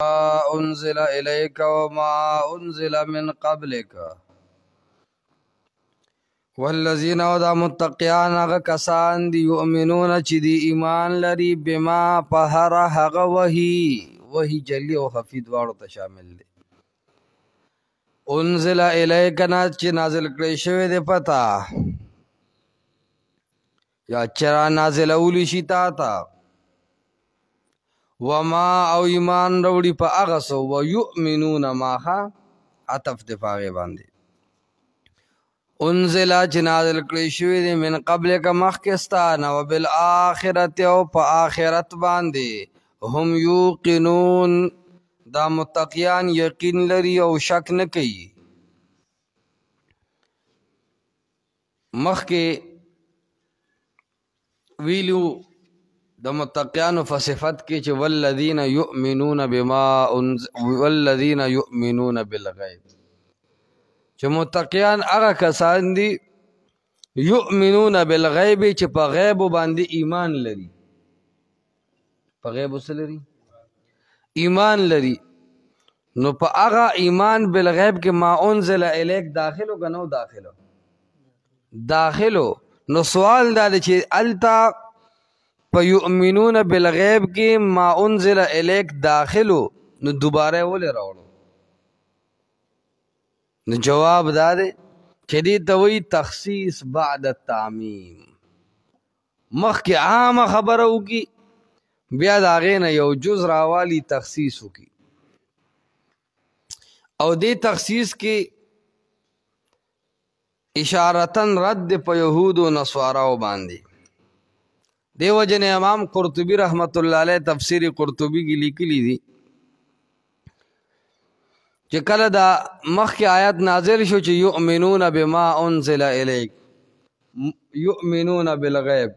انزل الیک وما انزل من قبلک والذین ودا متقیان هغه کسان دی یؤمنون چې دی ایمان لري بما په هغه وحی جلی او خفی دواړو ته شامل دی انزل الیک چې نازل کړی شوی دی پتا یا چرا نازل اولی شي تا ته وما او ایمان روڑی پا اغسو و یؤمنون ماخا عطف دفاغی باندی انزلا چی نازل کلی شوی دی من قبل کا مخکستان و بالآخرت او پا آخرت باندی هم یوقنون دا متقیان یقین لری او شک نکی مخی ویلو د متقیانو فصفت کې چې والذین یؤمنون بالغیب چې متقیان هغه کسان دي یؤمنون بالغیب چې په غیب باندې ایمان لري په غیب څه لري ایمان لري نو په هغه ایمان بالغیب کې ما انزل الیک داخلو کنو داخلو نو سوال دا چې التا فیؤمنون بالغیب کی ما انزل الیک داخلو نو دوباره ولی راوڑو نو جواب داده چه دی توی تخصیص بعد التعمیم مخ کی عام خبرو کی بیا داغین یو جز راوالی تخصیصو کی او دی تخصیص کی اشارتن رد پا یہود و نصواراو باندی دیو جن امام قرطبی رحمت اللہ علیہ تفسیر قرطبی کی لکلی دی کہ کل دا مخ کی آیت نازل شو چی یؤمنون بما انزل الیک یؤمنون بالغیب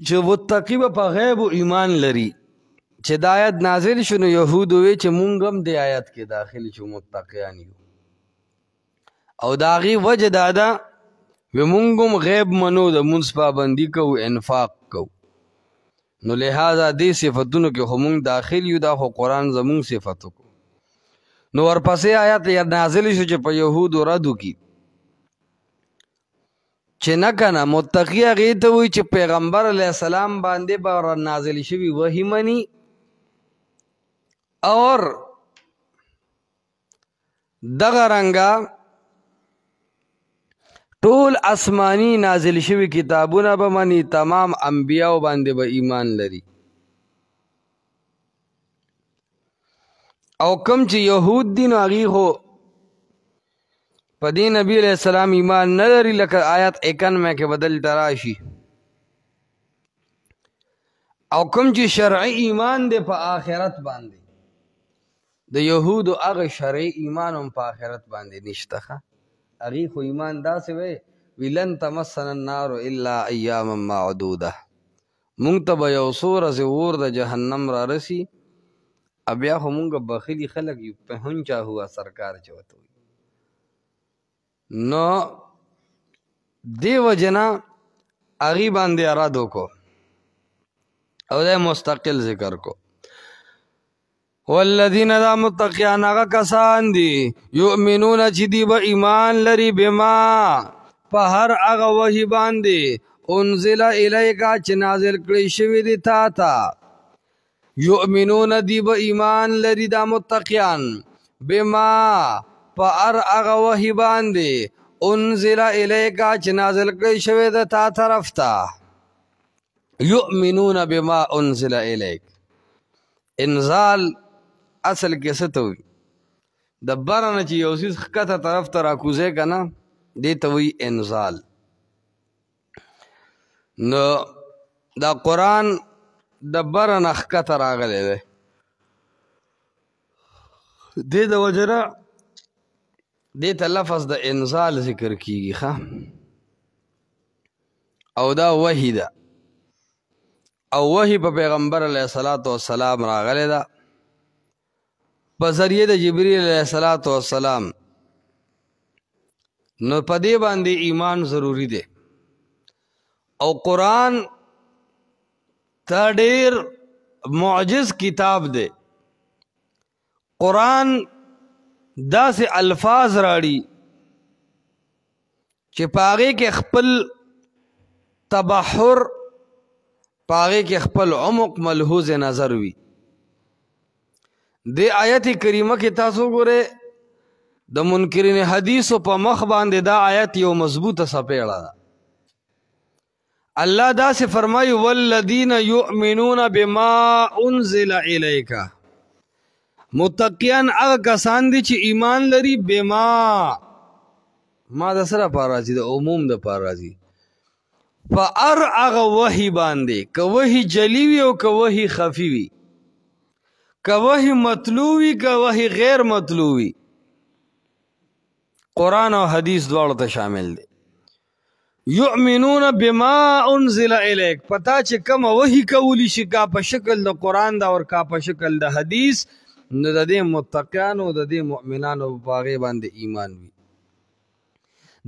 چی متقیب پا غیب و ایمان لری چی دا آیت نازل شو نو یہود ہوئے چی مونگم دی آیت کے داخل شو متقیانیو او داغی وجہ دادا ومونگم غیب منو دا منس پابندی کو انفاق کو نو لہذا دی صفتونو کے خمونگ داخل یو دا خو قرآن زمونگ صفتو کو نو ورپسی آیات یا نازل شو چه پا یہود و ردو کی چه نکنا متقی غیتا ہوئی چه پیغمبر علیہ السلام باندے با نازل شوی وحی منی اور دغرنگا ټول آسمانی نازل شوی کتابونه به منی تمام انبیاء باندې به ایمان لري او کم چې یهود دي نو هغوی خو په دې نبی علیہ السلام ایمان نه لري لکه آیت 91 کې بدل تراشي او کم چې شرعي ایمان دی په آخرت باندې د یهودو هغه شرعي ایمان هم په آخرت باندې نشته اغی خو ایمان دا سے وی لن تمسن النار الا ایاما معدوده مونگ تا با یو سور از ور دا جہنم را رسی ابیا خو مونگ بخیلی خلق یو پہن چا ہوا سرکار چوتو نو دی وجنا اغی باندے ارادو کو او دے مستقل ذکر کو والذین دا متقیان آغا کسان دی یؤمنون چی دی با ایمان لری بما پا ہر آغا وحی باندی انزل الیکا چی نازل کلی شوی دی تا تا یؤمنون دی با ایمان لری دا متقیان بما پا ہر آغا وحی باندی انزل الیکا چی نازل کلی شوی دی تا طرف تا یؤمنون بما انزل الیک انزال اصل کیسے توی دبارا چی یو سیز خکتا طرف تا راکوزے کنا دیتا وی انزال نو دا قرآن دبارا خکتا راگلے دے دیتا وجرہ دیتا لفظ دا انزال ذکر کیگی خواہ او دا وحی دا او وحی پا پیغمبر علیہ السلام راگلے دا بذریعہ دا جبریل علیہ السلام نو پدے باندے ایمان ضروری دے او قرآن تا دیر معجز کتاب دے. قرآن دا سے الفاظ راڑی چې پاغے کے خپل تبحر، پاغے کے خپل عمق ملحوظ نظر وی. دے آیت کریمہ کی تاسو گورے د منکرین حدیث په مخ باندې دا آیت یو مضبوطه سپیړه ده. الله دا سے فرمائی والذین یؤمنون بما انزل الیک، متقیان هغه کسان دي چې ایمان لري بما، ما د سره پار راځي د عموم د پار راځي، فار هغه وحی باندې، که وحی جلی وي او که وحی خفی وي، که وحی مطلوب وي که وحی غیر مطلوب وي، قرآن او حدیث دواړو ته شامل دی. یؤمنون بما انزل الیک، پتا چې کوم وحی کولی شي کا په شکل د قرآن دا اور کا په شکل د حدیث، نو د دې متقیانو د دې مؤمنانو په هغې باندې ایمان وي.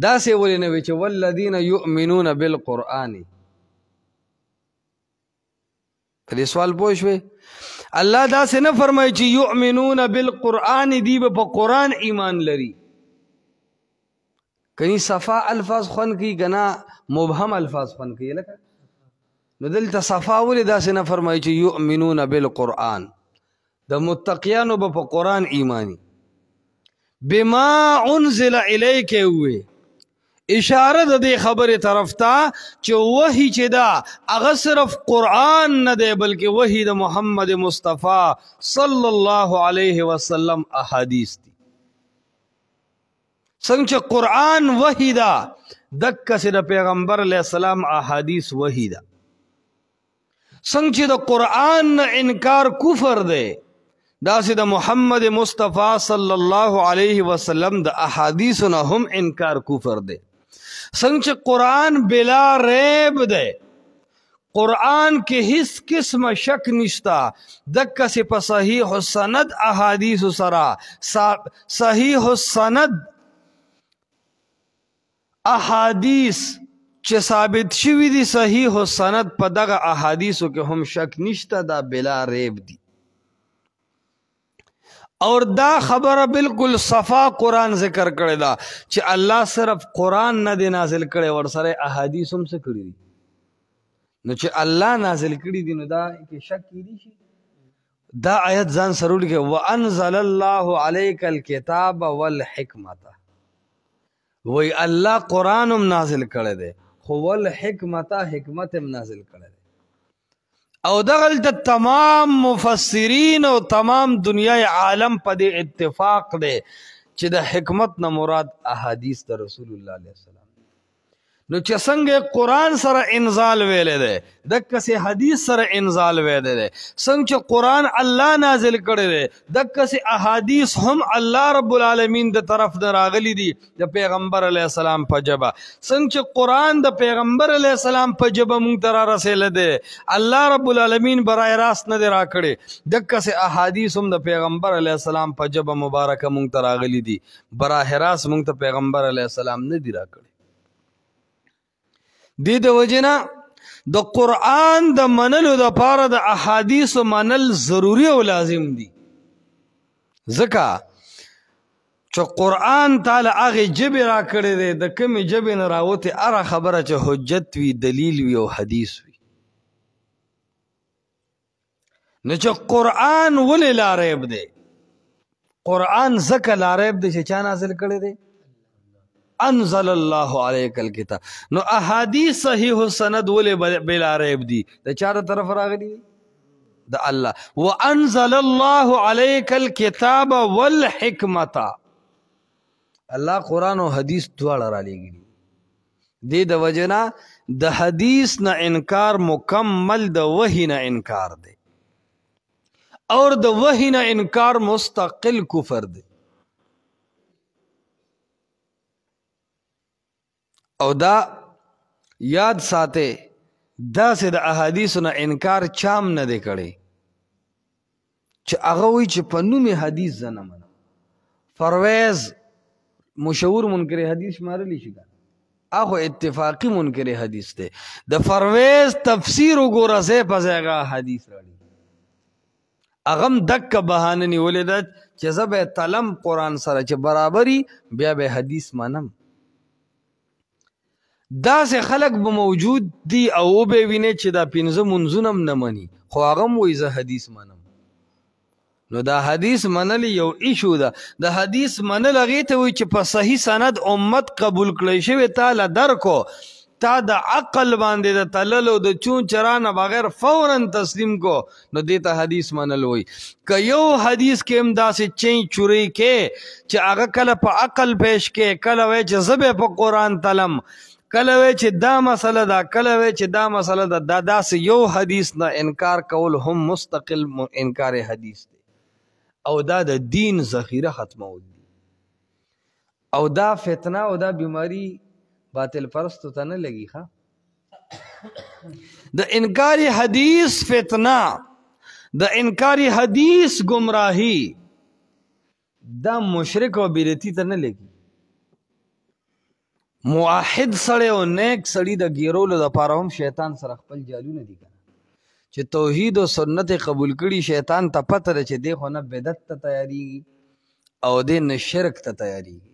داسې ولې نه وي چې والذین یؤمنون بالقرآن. په دې سوال پوه شوې؟ الله داسې نه فرمایي چې یؤمنون بالقرآن، دی به په قرآن ایمان لري. کنی صفا الفاظ خون کی گنا مبهم الفاظ خون کی لکه نو دلته صفا ولې داسې نه فرمایي چې یؤمنون بالقرآن، د متقیانو به په قرآن ایمانی. بما انزل الیک وی اشاره د دې خبرې طرف ته چې وحی چې دا هغه صرف قرآن نه دی بلکې وحی د محمد مصطفی صلی الله علیه وسلم احادیث دی. څنګه چې قرآن وحی دا دکسې د پیغمبر علیه السلام احادیث وحی دا. څنګه چې د قرآن نه انکار کفر دی، داسې د محمد مصطفی صلی الله علیه وسلم د احادیث نه هم انکار کفر دی. څنګه چې قرآن بلا ریب دی، قرآن کې هیڅ قسم شک نشتا، دکسې په صحیح السند احادیث سره، صحیح السند احادیث چې ثابت شوی دی صحیح السند، په دغه احادیثو کې هم شک نشته، دا بلا ریب دی. اور دا خبره بالکل صفا قرآن ذکر کړی دا چې الله صرف قرآن نه دی نازل کړی، ورسره احادیث هم څه کړي دي. نو چې الله نازل کړي دي نو دا کې شک کیدی شي. دا آیت ځان سره ولیکه وانزل الله علیک الکتاب والحکمت، وی الله قرآن هم نازل کړی دی خو والحکمت حکمت هم نازل کړی دی. او دغلته تمام مفسرین او تمام دنیای عالم په دې اتفاق دی چې د حکمت نه مراد احادیث د رسول الله علیه السلام. نو چې څنګه قرآن سره انزال ویلې دی دکسې حدیث سره انزال ویلې دی، څنګه چې قرآن الله نازل کړی دی دکسې احادیث هم الله رب العالمین د طرف نه راغلی دي د پیغمبر علیه السلام په ژبه. څنګه چې قرآن د پیغمبر علیه السلام په ژبه مونږ ته را رسېلی دی، الله رب العالمین برای راست نه دی راکړی، دکسې احادیث هم د پیغمبر علیه السلام په ژبه مبارکه مونږ ته راغلی دي، براه راست مونږ ته پیغمبر علیه السلام نه دی راکړی. دی د وجنا د قرآن د منلو د پاره د احادیث منل ضروری او لازم دي، ځکه چې قرآن تعالی هغه جبې را کړی دی د کومې جبې نه راوتې هره خبره چې حجت وي، دلیل وي او حدیث وي. نو چې قرآن ولې لاریب دی؟ قرآن ځکه لاریب دی چې چا نازل کړی دی؟ انزل الله علیک الکتاب. نو احادیث صحیح السند ولې بلا ریب دی؟ د چا طرف راغلی دی؟ د الله. وانزل الله علیک الکتاب والحکمت، الله قرآن او حدیث دواړه را لېږلي. دې د وجنا د حدیث نه انکار مکمل د وحی نه انکار دی، اور د وحی نه انکار مستقل کفر دی. او دا یاد ساته دا سے د احادیث نه انکار چام نه دی کړی چې هغه وی چې په نوم حدیث زنه من. پرویز مشهور منکر حدیث شمارلی شي، هغه اتفاقی منکر حدیث دی. د پرویز تفسیر وګوره زه په ځای حدیث راړي، اغم دک بهانه نیولې ده چې زه به تلم قرآن سره چې برابري بیا به حدیث منم. داسې خلک به موجود دي او به ویني چې دا پنځه منځونه هم نه مني خو هغه هم وایي زه حدیث منم. نو دا حدیث منل یو ایشو ده. د حدیث منل هغې ته وایي چې په صحیح سند امت قبول کړی شوی تاله درکو تا د عقل باندې د تللو د چون چرانه بغیر فورا تسلیم کو نو دې ته حدیث منل وایي. که یو حدیث کې هم داسې چین چوری کې چې هغه کله په عقل پیش کې کله وایي چې زه به په قرآن تلم کله وی چې دا مسله ده کله وی چې دا مسله ده دا داسې یو حدیث نه انکار کول هم مستقل انکار حدیث دی او دا د دین ذخیره ختمول دي او دا فتنه او دا بیماری باطل پرستو ته نه لګي ښه د انکار حدیث فتنه د انکار حدیث گمراهی دا مشرک او بدعتي ته نه لګي. موحد سړی او نیک سړی د ګیرولو دپاره هم شیطان سره خپل جالونه دي کنه چې توحید او سنت قبول کړي شیطان ته پته ده چې دی خو نه بدعت ته تیاریږي او دی نه شرک ته تیاریږي.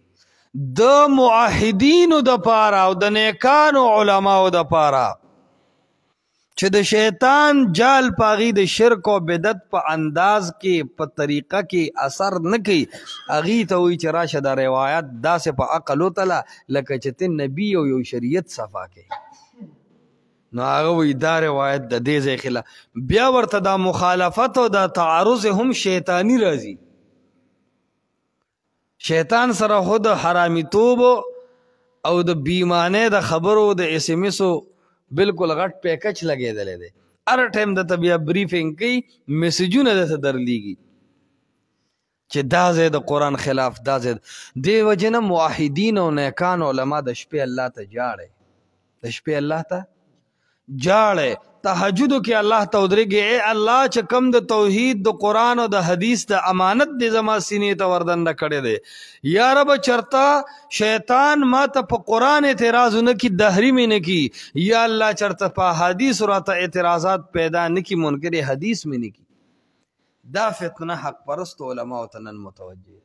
د موحدینو دپاره او د نیکانو علماو دپاره چې د شیطان جال پاغي د شرک او بدعت په انداز کې په طریقه کې اثر نه کوي هغې ته وایي چې راشه دا روایت داسې په عقل وتله لکه چې ته نبي او یو شریعت صفا کوي نو هغه وایي دا روایت د دې ځای خلاف بیا ورته دا مخالفت او دا تعارض هم شیطانی راځي. شیطان سره خو د حرامیتوب او د بیمانه د خبرو د ایس ایم ایسو بالکل غټ پیکج لګېدلی دی. هر ټایم درته بیا بریفنګ کوي میسیجونه درته درلیږي چې دا ځای د قرآن خلاف دا ځای دې وجې نه موحدین او نیکان علما د شپې الله ته جاړئ د شپې الله ته جاړئ تهجدو کې الله ته ودرېږي ای الله چې کم د توحید د قرآن او د حدیث د امانت دې زما سینې ته وردنده کړی دی یا رب چرته شیطان ما ته په قرآن اعتراض نه کي دهري مې نه کي یا الله چرته په حدیث راته اعتراضات پیدا نه کي منکر حدیث مې نه کي. دا فتنه حق پرست علماء ته نن متوجه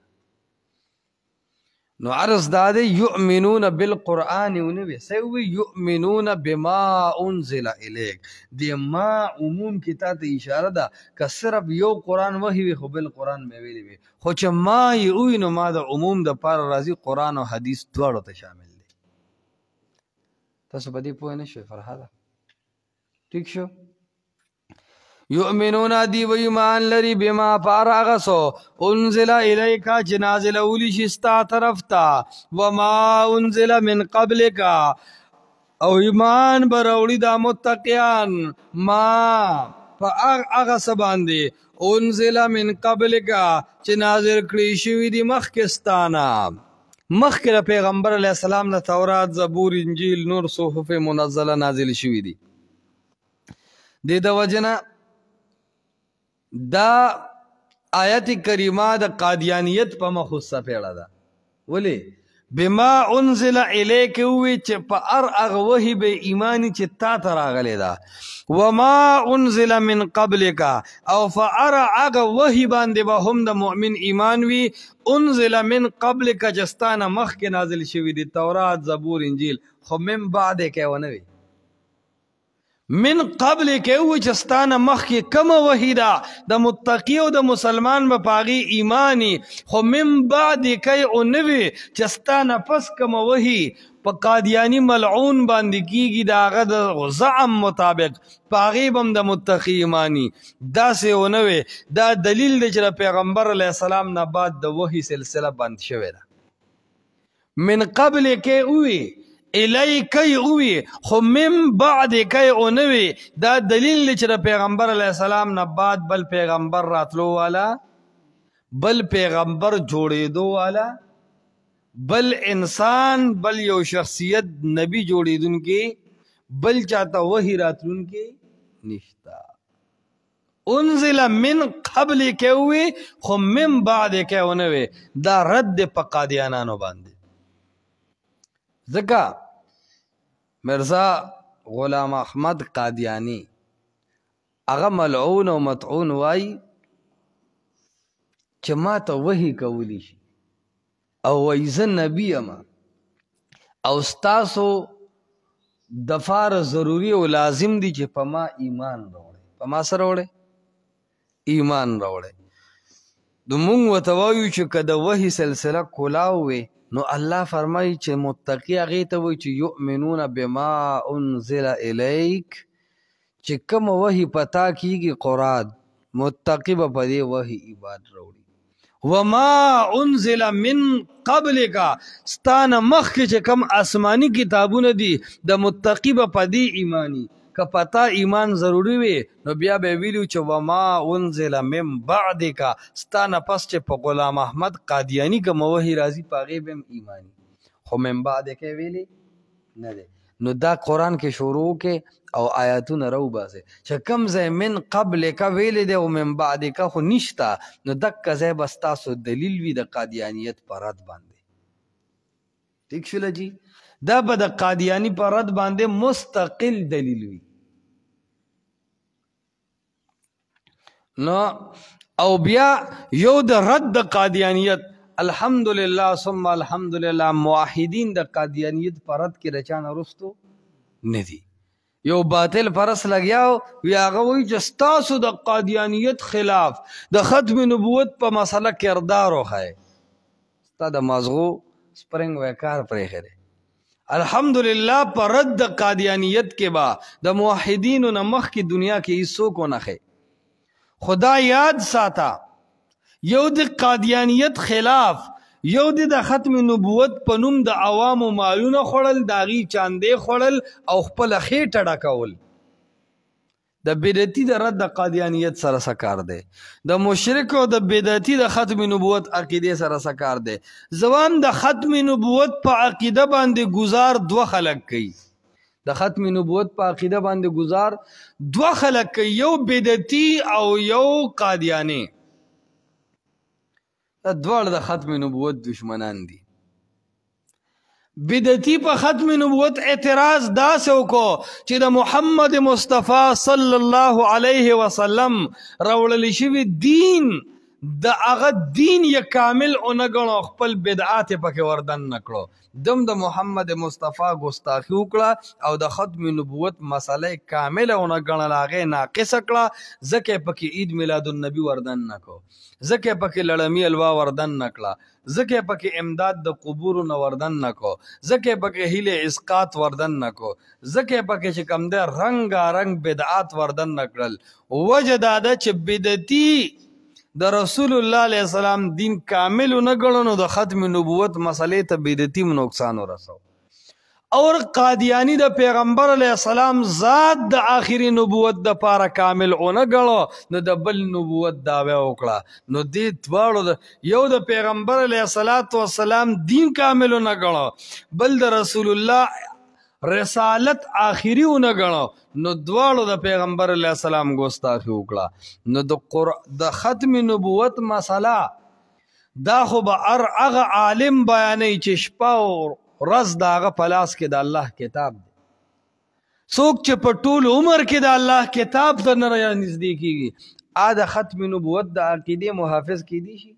نو عرض داده یؤمنون بالقرآن ونوی سوی یؤمنون بما انزل الیک دی ما عموم کی تا ته اشاره ده که صرف یو قرآن وحی وی خو بالقرآن میں ویلی وی خو چې ما یې اوی نو ما د عموم د پاره راځي قرآن او حدیث دواړو ته شامل دی. تاسو په دې پوه نه شئ فرهاده ٹھیک شو. یؤمنون دی و ایمان لري بما فارغسو انزل الیکا چې نازل اولی شستا طرف تا وما انزل من قبلک او ایمان بروړي دا متقیان ما فارغس باندې انزل من قبلک چې نازل کړي شوی دی مخکستانه مخکې پیغمبر علیه السلام نه تورات زبور انجیل نور صحف منزله نازل شوی دی. د وجنه دا آیت کریمه د قادیانیت په مخصوصه پیړه ده ولی بما انزل الیک وی چې په ار اغه وحی به ایمانی چې تا ته راغلی ده وما انزل من قبلک او فار اغه وحی باندې به هم د مؤمن ایمان وی انزل من قبلک جستانه مخکې نازل شوی دی تورات زبور انجیل خو من بعد کې ونه وی من قبل کې و چستانه مخکې کمه وحیده د متقی او د مسلمان به پاغي ایمانی خو من بعد کې او نوی چستانه پس کمه وحی په قادیانی ملعون باندې کیږي د هغه د زعم مطابق پاغي بم د متقی ایمانی داسې او نوی دا دلیل دی چې پیغمبر علیه السلام نه بعد د وحی سلسله بند شوې ده. من قبل کې وی الیکی اوی خو من بعد کی اونوی دا دلیل چې پیغمبر علیہ السلام نه بعد بل پیغمبر راتلو والا بل پیغمبر جوړیدو والا بل انسان بل یو شخصیت نبی جوړیدونکي بل چاته وحی راتلونکي نشتا. انزل من قبل کی اوی خو من بعد کی اونوی دا رد په قادیانانو باندې ځکه مرزا غلام احمد قادیانی هغه ملعون او مطعون وای چې ما ته وحي کولی شي او وایي زه نبي یم او ستاسو دفاره ضروري او لازم دي چې په ما ایمان راوړئ. په ما څه راوړئ؟ ایمان راوړئ. نو مونږ ورته وایو چې که د وحي سلسله کلاو وي نو الله فرمایي چې متقي هغې ته وایي چې یؤمنون بما انزل الیک، چې کوم وحي پتا کیږي قرآن، متقي به په دې وحي ایمان راوړي. وما انزل من قبلک، ستانه مخکې چې کوم آسماني کتابونه دي د متقي به په دې ایمانی. که پتا ایمان ضروری وي نو بیا به ویلو چې وما انزل من بعدک، ستانه پس چې په غلام احمد قادیانی کوم وحي راځي په هغې به هم ایمانی. خو من بعدک ویلې نه دی. نو دا قرآن کې شروع کې او آیاتونه راوباسئ چې کوم ځای من قبلک ویلې دی او من بعدک خو نشته، نو دکه ځای به ستاسو دلیل وي د قادیانیت په رد باندې. ٹھیک شوله جی؟ دا به د قادیانی په رد باندې مستقل دلیل وي. نو او بیا یو د رد د قادیانیت، الحمدلله ثم الحمدلله، موحدین د قادیانیت په رد کې د چا نه رستو نه دي. یو باطل پرس لګیاو وی هغه وایي چې ستاسو د قادیانیت خلاف د ختم نبوت په مسله کردار وښایي. ستا د مازغو سپرنګ وی کار پرېښی دی. الحمدلله په رد د قادیانیت کې به د موحدینو نه مخکې دنیا کې هیڅوک ونه ښی. خدا یاد ساته، یو د قادیانیت خلاف، یو د ختم نبوت په نوم د عوامو مالونه خوړل، د هغې چاندې خوړل او خپله خېټه ډکول. د بدعتي د رد د قادیانیت سره څه کار دی؟ د مشرک او د بدعتي د ختم نبوت عقیدې سره څه کار دی؟ ځوان د ختم نبوت په عقیده باندې گزار دوه خلک کوي. د ختم نبوت په عقیده باندې گزار دوه خلک کوي، یو بدعتي او یو قادیانی. دا دواړه د ختم نبوت دشمنان دي. بدعتي په ختم نبوت اعتراض داسې وکړو چې د محمد مصطفی صلی الله علیه وسلم راوړل شوي دین د هغه دین یې کامل ونه ګڼو، خپل بدعات یې پکې وردن نه کړو. دم د محمد مصطفی ګستاخي وکړه او د ختم نبوت مسله کامله ونه ګڼله، هغې ناقصه کړه. ځکه یې پکې عید میلاد النبي وردن نه کړو، ځکه یې پکې لړمي الوا وردن نه کړه، ځکه یې پکې امداد د قبورو نه وردن نه کړو، ځکه یې پکې هیلې اسقاط وردن نه کړو، ځکه یې پکې چې کوم دی رنګارنګ بدعات وردن نه کړل. وجه دا ده چې بدعتي د رسول الله علیه السلام دین کامل نه ګڼو، نو د ختم نبوت مسئلې ته بدعتي نقصان ورسو. اور قادیانی د پیغمبر علیه السلام ذات د آخري نبوت د پاره کامل ونه ګڼو، نو د بل نبوت دعوی وکړه. نو دې دواړو یو د پیغمبر علیه السلام دین کامل نه ګڼو، بل د رسول الله رسالت آخری ونه ګڼو، نو دواړو د پیغمبر علیه السلام ګستاخي وکړه. نو د ختم نبوت مسله دا خو به هغه عالم بیانوي چې شپه او ورځ د هغه په لاس کې د الله کتاب دی. څوک چې په ټول عمر کې د الله کتاب ته نه نږدې کېږي، د ختم نبوت د عقیدې محافظ کېدی شي؟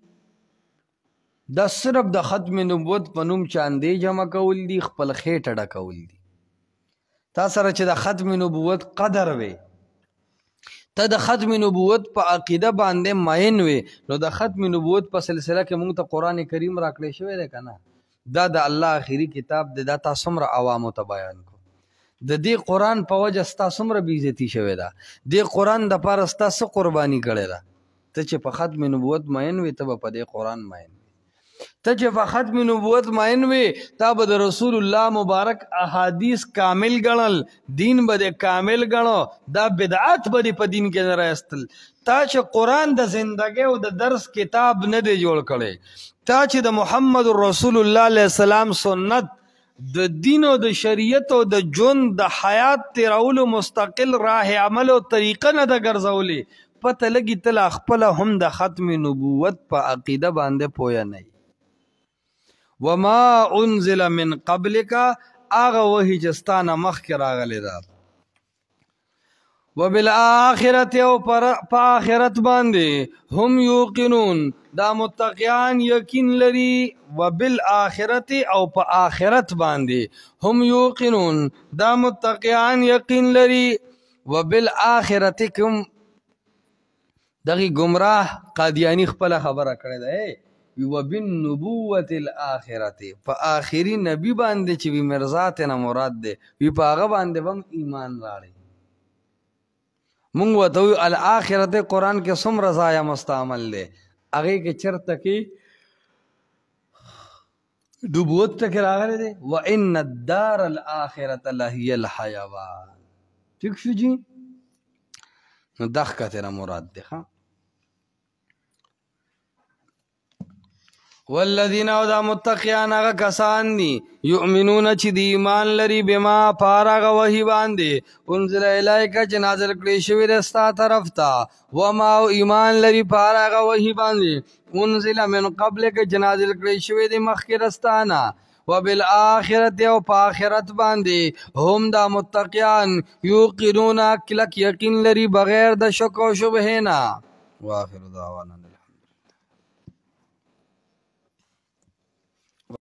دا صرف د ختم نبوت په نوم چاندې جمع کول دي، خپل خېټه ډکول دي. تا سره چې د ختم نبوت قدر وي، ته د ختم نبوت په عقیده باندې ماین وي، نو د ختم نبوت په سلسله کې موږ ته قرآن کریم راکړی شوی دی که نه؟ دا د الله آخري کتاب دی. دا تا څومره عوامو ته بیان کړو. د دې قرآن په وجه ستا څومره بېعزتي شوې ده؟ دې قرآن دپاره ستا څه قرباني کړې ده؟ ته چې په ختم نبوت ماین وي، ته به په دې قرآن ماین وي. ته چې په ختم نبوت ماین وي، تا به د رسول الله مبارک احادیث کامل ګڼل، دین به دې کامل ګڼو، دا بدعات به دې په دین کې نه رایستل. تا چې قرآن د زندګۍ او د درس کتاب نه دی جوړ کړی، تا چې د محمد رسول الله علیه السلام سنت د دین او د شریعت او د ژوند د حیات تیرولو مستقل راه عمل او طریقه نه ده ګرځولې، پته لګي ته لا خپله هم د ختم نبوت په عقیده باندې پویه نه یې. وما انزل من قبلک، هغه وحي چې ستا نه مخکې راغلی ده. وبالآخرت او پا آخرت باندې هم یوقنون دا متقیان یقین لري وبالآخرت او پا آخرت باندې هم یوقنون دا متقیان یقین لري وبالآخرت کوم دغی گمراه قادیانی خپل خبره کړی ده وبالنبوة الآخرت په آخري نبی باندې چې وی مرزا ته مراد ده وی په هغه باندې هم ایمان راړي مونږ وته الآخرت قرآن کې څومره ځایه مستعمل دی هغې کې چېرته کې نبوت ټکې راغلی دی وان الدار الآخرة لهي الحیوان ٹھیک شو جی نو دغ کته نه مراد دی ښه والذین او دا متقیان هغه کسان دي یؤمنون چې دی ایمان لري بما پارغه وحی باندې انزل الیک چې نازل کړی شوی دی ستا طرف ته وما ایمان لري پارغه وحی باندې انزل من قبل چې نازل کړی شوی دی مخکې رستانه وبالآخرت او په آخرت باندې هم دا متقیان یوقنون کلک یقین لري بغیر د شک او شبهه نه واخر دعوانا